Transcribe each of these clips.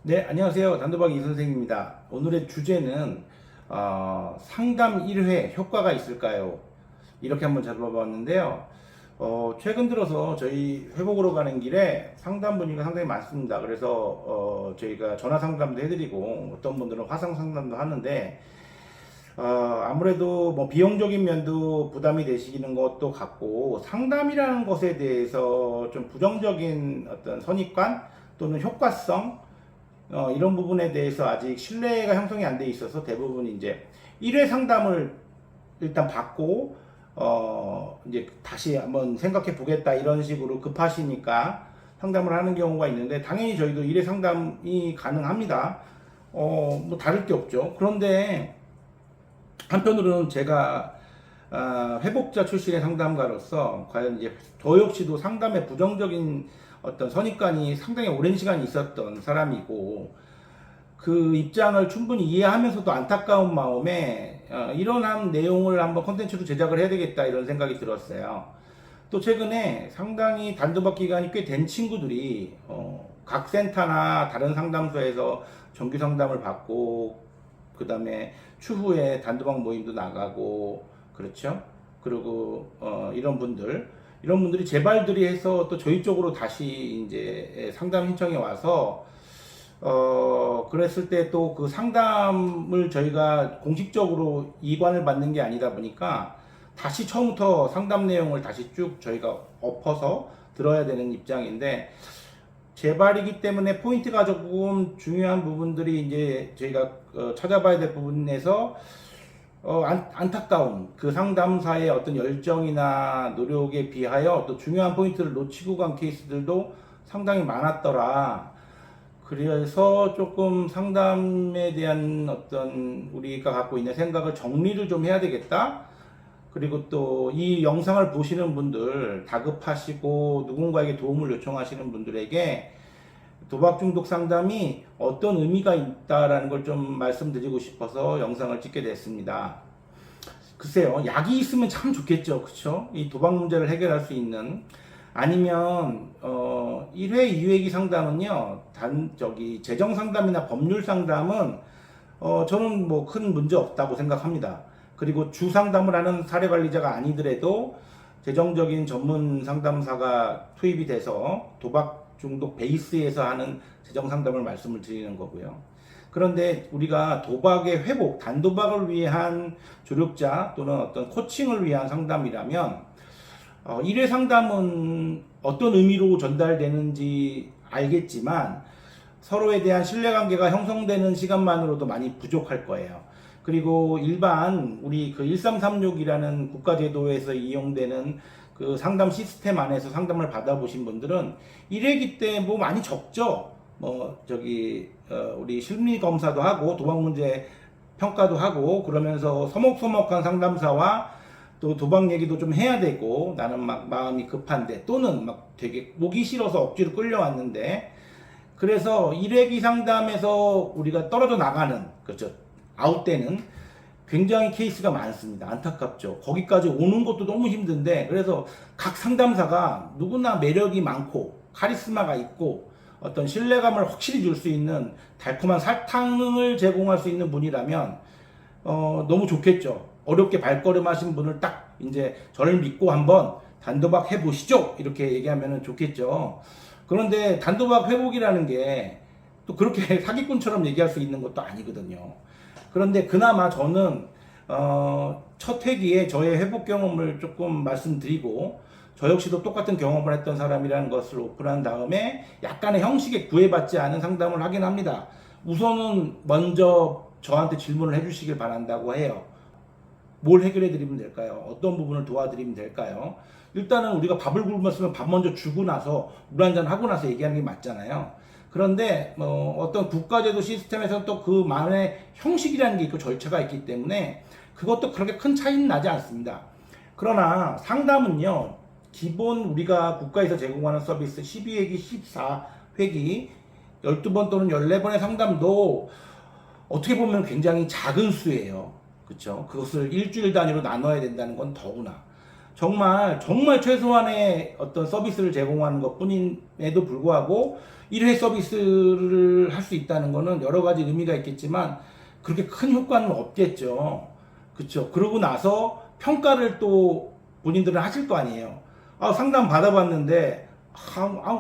네, 안녕하세요. 단도박 이선생입니다. 오늘의 주제는 상담 1회 효과가 있을까요? 이렇게 한번 잡아봤는데요. 최근 들어서 저희 회복으로 가는 길에 상담 문의가 상당히 많습니다. 그래서 저희가 전화 상담도 해드리고 어떤 분들은 화상 상담도 하는데 아무래도 뭐 비용적인 면도 부담이 되시는 것도 같고 상담이라는 것에 대해서 좀 부정적인 어떤 선입관 또는 효과성 이런 부분에 대해서 아직 신뢰가 형성이 안 돼 있어서 대부분 이제 1회 상담을 일단 받고 이제 다시 한번 생각해 보겠다 이런 식으로 급하시니까 상담을 하는 경우가 있는데 당연히 저희도 1회 상담이 가능합니다. 뭐 다를 게 없죠. 그런데 한편으로는 제가 회복자 출신의 상담가로서 과연 이제 저 역시도 상담에 부정적인 어떤 선입관이 상당히 오랜 시간 있었던 사람이고 그 입장을 충분히 이해하면서도 안타까운 마음에 이런 내용을 한번 콘텐츠로 제작을 해야 되겠다 이런 생각이 들었어요. 또 최근에 상당히 단도박 기간이 꽤 된 친구들이 각 센터나 다른 상담소에서 정규 상담을 받고 그 다음에 추후에 단도박 모임도 나가고 그렇죠. 그리고 이런 분들이 재발들이 해서 또 저희 쪽으로 다시 이제 상담 신청이 와서 그랬을 때 또 그 상담을 저희가 공식적으로 이관을 받는 게 아니다 보니까 다시 처음부터 상담 내용을 다시 쭉 저희가 엎어서 들어야 되는 입장인데 재발이기 때문에 포인트가 조금 중요한 부분들이 이제 저희가 찾아봐야 될 부분에서 안타까운 그 상담사의 어떤 열정이나 노력에 비하여 또 중요한 포인트를 놓치고 간 케이스들도 상당히 많았더라. 그래서 조금 상담에 대한 어떤 우리가 갖고 있는 생각을 정리를 좀 해야 되겠다. 그리고 또 이 영상을 보시는 분들, 다급하시고 누군가에게 도움을 요청하시는 분들에게 도박 중독 상담이 어떤 의미가 있다라는 걸 좀 말씀드리고 싶어서 영상을 찍게 됐습니다. 글쎄요, 약이 있으면 참 좋겠죠. 그쵸? 이 도박 문제를 해결할 수 있는. 아니면 1회, 2회기 상담은요, 재정 상담이나 법률 상담은 저는 뭐 큰 문제 없다고 생각합니다. 그리고 주 상담을 하는 사례 관리자가 아니더라도 재정적인 전문 상담사가 투입이 돼서 도박 중독 베이스에서 하는 재정 상담을 말씀을 드리는 거고요. 그런데 우리가 도박의 회복, 단도박을 위한 조력자 또는 어떤 코칭을 위한 상담이라면 1회 상담은 어떤 의미로 전달되는지 알겠지만 서로에 대한 신뢰관계가 형성되는 시간만으로도 많이 부족할 거예요. 그리고 일반 우리 그 1336이라는 국가제도에서 이용되는 그 상담 시스템 안에서 상담을 받아보신 분들은 1회기 때 뭐 많이 적죠. 우리 심리 검사도 하고 도박 문제 평가도 하고 그러면서 서먹서먹한 상담사와 또 도박 얘기도 좀 해야 되고 나는 막 마음이 급한데 또는 막 되게 목이 싫어서 억지로 끌려왔는데 그래서 1회기 상담에서 우리가 떨어져 나가는 그렇죠. 아웃되는 굉장히 케이스가 많습니다. 안타깝죠. 거기까지 오는 것도 너무 힘든데 그래서 각 상담사가 누구나 매력이 많고 카리스마가 있고 어떤 신뢰감을 확실히 줄 수 있는 달콤한 사탕을 제공할 수 있는 분이라면 너무 좋겠죠. 어렵게 발걸음하신 분을 딱 이제 저를 믿고 한번 단도박 해보시죠. 이렇게 얘기하면 좋겠죠. 그런데 단도박 회복이라는 게 또 그렇게 사기꾼처럼 얘기할 수 있는 것도 아니거든요. 그런데 그나마 저는 첫 회기에 저의 회복 경험을 조금 말씀드리고 저 역시도 똑같은 경험을 했던 사람이라는 것을 오픈한 다음에 약간의 형식에 구애받지 않은 상담을 하긴 합니다. 우선은 먼저 저한테 질문을 해주시길 바란다고 해요. 뭘 해결해 드리면 될까요? 어떤 부분을 도와드리면 될까요? 일단은 우리가 밥을 굶었으면 밥 먼저 주고 나서 물 한잔 하고 나서 얘기하는 게 맞잖아요. 그런데 어떤 국가제도 시스템에서는 또 그만의 형식이라는 게 있고 절차가 있기 때문에 그것도 그렇게 큰 차이는 나지 않습니다. 그러나 상담은요, 기본 우리가 국가에서 제공하는 서비스 12회기, 14회기, 12번 또는 14번의 상담도 어떻게 보면 굉장히 작은 수예요. 그렇죠? 그것을 일주일 단위로 나눠야 된다는 건 더구나. 정말 정말 최소한의 어떤 서비스를 제공하는 것뿐임에도 불구하고 1회 서비스를 할 수 있다는 거는 여러 가지 의미가 있겠지만 그렇게 큰 효과는 없겠죠. 그렇죠. 그러고 나서 평가를 또 본인들은 하실 거 아니에요. 상담 받아봤는데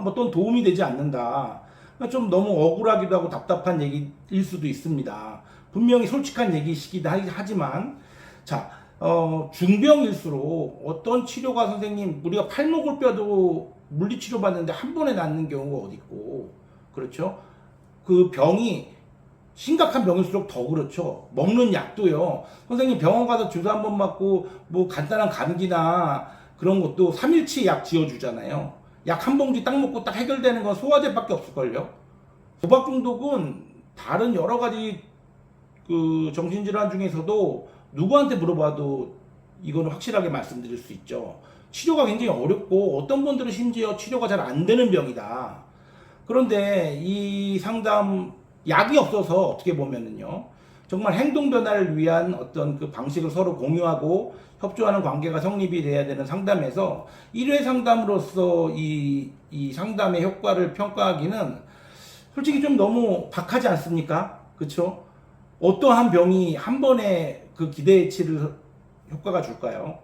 뭐 또 도움이 되지 않는다. 좀 너무 억울하기도 하고 답답한 얘기일 수도 있습니다. 분명히 솔직한 얘기시기도 하지만 자, 중병일수록 어떤 치료가 선생님 우리가 팔목을 뼈도 물리치료 받는데 한 번에 낫는 경우가 어디 있고 그렇죠? 그 병이 심각한 병일수록 더 그렇죠. 먹는 약도요. 선생님 병원 가서 주사 한 번 맞고 뭐 간단한 감기나 그런 것도 3일치 약 지어주잖아요. 약 한 봉지 딱 먹고 딱 해결되는 건 소화제밖에 없을걸요. 도박 중독은 다른 여러 가지 그 정신질환 중에서도 누구한테 물어봐도 이거는 확실하게 말씀드릴 수 있죠. 치료가 굉장히 어렵고 어떤 분들은 심지어 치료가 잘 안 되는 병이다. 그런데 이 상담 약이 없어서 어떻게 보면은요. 정말 행동 변화를 위한 어떤 그 방식을 서로 공유하고 협조하는 관계가 성립이 돼야 되는 상담에서 1회 상담으로서 이 상담의 효과를 평가하기는 솔직히 좀 너무 박하지 않습니까? 그렇죠? 어떠한 병이 한 번에 그 기대치를 효과가 줄까요?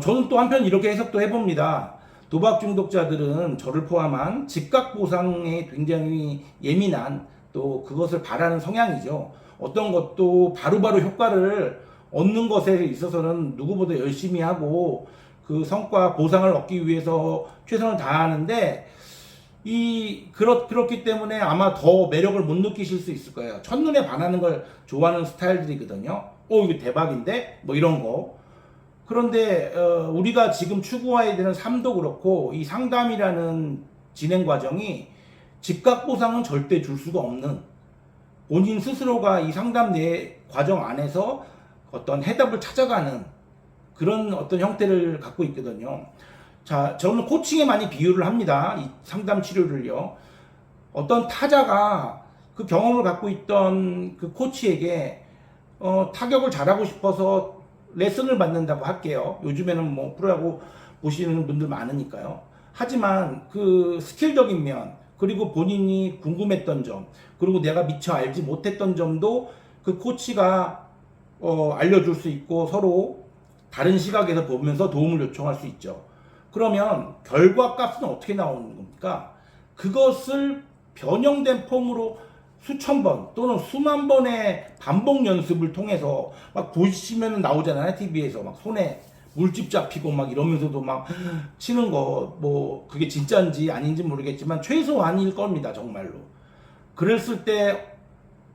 저는 또 한편 이렇게 해석도 해봅니다. 도박 중독자들은 저를 포함한 즉각 보상에 굉장히 예민한 또 그것을 바라는 성향이죠. 어떤 것도 바로바로 효과를 얻는 것에 있어서는 누구보다 열심히 하고 그 성과 보상을 얻기 위해서 최선을 다하는데 그렇기 때문에 아마 더 매력을 못 느끼실 수 있을 거예요. 첫눈에 반하는 걸 좋아하는 스타일들이거든요. 이거 대박인데? 뭐 이런 거. 그런데 우리가 지금 추구해야 되는 삶도 그렇고 이 상담이라는 진행 과정이 즉각 보상은 절대 줄 수가 없는 본인 스스로가 이 상담 내 과정 안에서 어떤 해답을 찾아가는 그런 어떤 형태를 갖고 있거든요. 자, 저는 코칭에 많이 비유를 합니다. 이 상담 치료를요. 어떤 타자가 그 경험을 갖고 있던 그 코치에게 타격을 잘하고 싶어서 레슨을 받는다고 할게요. 요즘에는 뭐 프로야구 보시는 분들 많으니까요. 하지만 그 스킬적인 면 그리고 본인이 궁금했던 점 그리고 내가 미처 알지 못했던 점도 그 코치가 알려줄 수 있고 서로 다른 시각에서 보면서 도움을 요청할 수 있죠. 그러면 결과값은 어떻게 나오는 겁니까? 그것을 변형된 폼으로 수천 번 또는 수만 번의 반복 연습을 통해서 막 보시면 나오잖아요. TV에서 막 손에 물집 잡히고 막 이러면서도 막 치는 거 뭐 그게 진짜인지 아닌지 모르겠지만 최소한일 겁니다. 정말로. 그랬을 때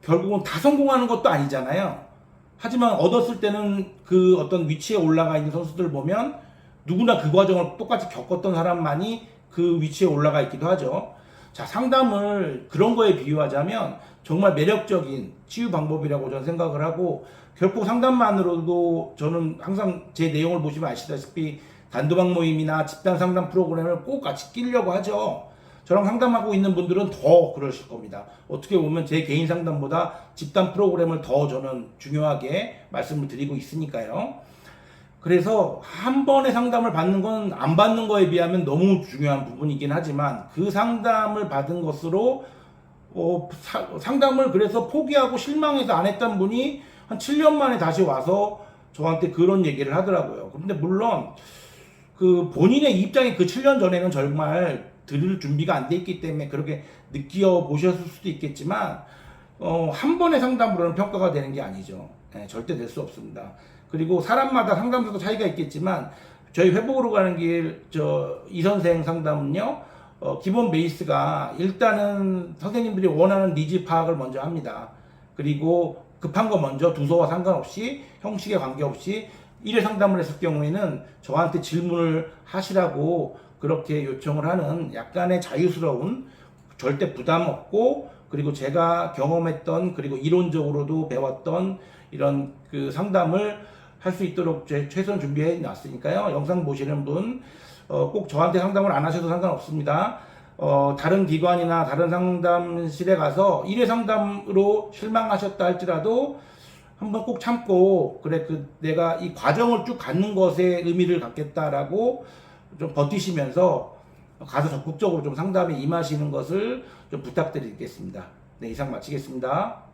결국은 다 성공하는 것도 아니잖아요. 하지만 얻었을 때는 그 어떤 위치에 올라가 있는 선수들 보면 누구나 그 과정을 똑같이 겪었던 사람만이 그 위치에 올라가 있기도 하죠. 자, 상담을 그런 거에 비유하자면 정말 매력적인 치유 방법이라고 저는 생각을 하고 결코 상담만으로도 저는 항상 제 내용을 보시면 아시다시피 단도박 모임이나 집단 상담 프로그램을 꼭 같이 끼려고 하죠. 저랑 상담하고 있는 분들은 더 그러실 겁니다. 어떻게 보면 제 개인 상담보다 집단 프로그램을 더 저는 중요하게 말씀을 드리고 있으니까요. 그래서 한 번의 상담을 받는 건 안 받는 거에 비하면 너무 중요한 부분이긴 하지만 그 상담을 받은 것으로 상담을 그래서 포기하고 실망해서 안 했던 분이 한 7년 만에 다시 와서 저한테 그런 얘기를 하더라고요. 그런데 물론 그 본인의 입장이 그 7년 전에는 정말 들을 준비가 안 돼 있기 때문에 그렇게 느껴보셨을 수도 있겠지만 한 번의 상담으로는 평가가 되는 게 아니죠. 네, 절대 될 수 없습니다. 그리고 사람마다 상담사도 차이가 있겠지만 저희 회복으로 가는 길 이선생 상담은요 기본 베이스가 일단은 선생님들이 원하는 니즈 파악을 먼저 합니다. 그리고 급한 거 먼저 두서와 상관없이 형식에 관계없이 1회 상담을 했을 경우에는 저한테 질문을 하시라고 그렇게 요청을 하는 약간의 자유스러운 절대 부담 없고 그리고 제가 경험했던 그리고 이론적으로도 배웠던 이런 그 상담을 할 수 있도록 최선 준비해 놨으니까요. 영상 보시는 분 꼭 저한테 상담을 안 하셔도 상관없습니다. 다른 기관이나 다른 상담실에 가서 1회 상담으로 실망하셨다 할지라도 한번 꼭 참고 그래 내가 이 과정을 쭉 갖는 것에 의미를 갖겠다라고 좀 버티시면서 가서 적극적으로 좀 상담에 임하시는 것을 좀 부탁드리겠습니다. 네, 이상 마치겠습니다.